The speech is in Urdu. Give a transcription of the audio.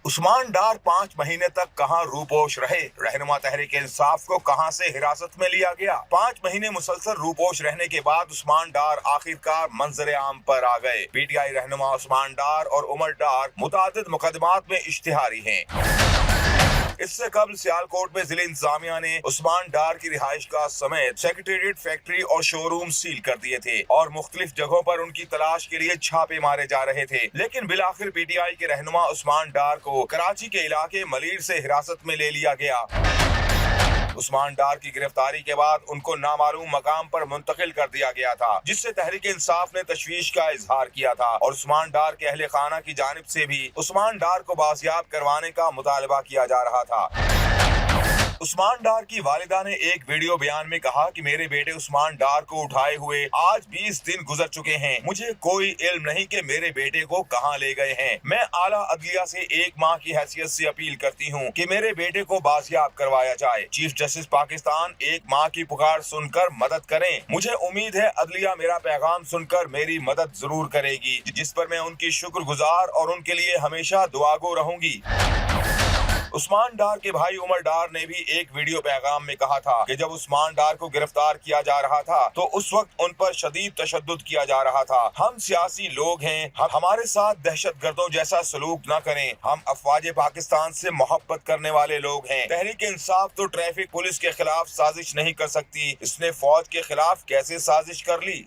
عثمان ڈار 5 مہینے تک کہاں روپوش رہے؟ رہنما تحریک انصاف کو کہاں سے حراست میں لیا گیا؟ 5 مہینے مسلسل روپوش رہنے کے بعد عثمان ڈار آخرکار منظر عام پر آ گئے۔ پی ٹی آئی رہنما عثمان ڈار اور عمر ڈار متعدد مقدمات میں اشتہاری ہیں۔ اس سے قبل سیالکوٹ میں ضلع انتظامیہ نے عثمان ڈار کی رہائش گاہ سمیت سیکریٹریٹ، فیکٹری اور شو روم سیل کر دیے تھے اور مختلف جگہوں پر ان کی تلاش کے لیے چھاپے مارے جا رہے تھے، لیکن بالآخر پی ٹی آئی کے رہنما عثمان ڈار کو کراچی کے علاقے ملیر سے حراست میں لے لیا گیا۔ عثمان ڈار کی گرفتاری کے بعد ان کو نامعلوم مقام پر منتقل کر دیا گیا تھا، جس سے تحریک انصاف نے تشویش کا اظہار کیا تھا اور عثمان ڈار کے اہل خانہ کی جانب سے بھی عثمان ڈار کو بازیاب کروانے کا مطالبہ کیا جا رہا تھا۔ عثمان ڈار کی والدہ نے ایک ویڈیو بیان میں کہا کہ میرے بیٹے عثمان ڈار کو اٹھائے ہوئے آج 20 دن گزر چکے ہیں، مجھے کوئی علم نہیں کہ میرے بیٹے کو کہاں لے گئے ہیں۔ میں اعلیٰ عدلیہ سے ایک ماں کی حیثیت سے اپیل کرتی ہوں کہ میرے بیٹے کو بازیاب کروایا جائے۔ چیف جسٹس پاکستان ایک ماں کی پکار سن کر مدد کریں۔ مجھے امید ہے عدلیہ میرا پیغام سن کر میری مدد ضرور کرے گی، جس پر میں ان کی شکر گزار اور ان کے لیے ہمیشہ دعاگو رہوں گی۔ عثمان ڈار کے بھائی عمر ڈار نے بھی ایک ویڈیو پیغام میں کہا تھا کہ جب عثمان ڈار کو گرفتار کیا جا رہا تھا تو اس وقت ان پر شدید تشدد کیا جا رہا تھا۔ ہم سیاسی لوگ ہیں، ہمارے ساتھ دہشت گردوں جیسا سلوک نہ کریں۔ ہم افواج پاکستان سے محبت کرنے والے لوگ ہیں۔ تحریک انصاف تو ٹریفک پولیس کے خلاف سازش نہیں کر سکتی، اس نے فوج کے خلاف کیسے سازش کر لی؟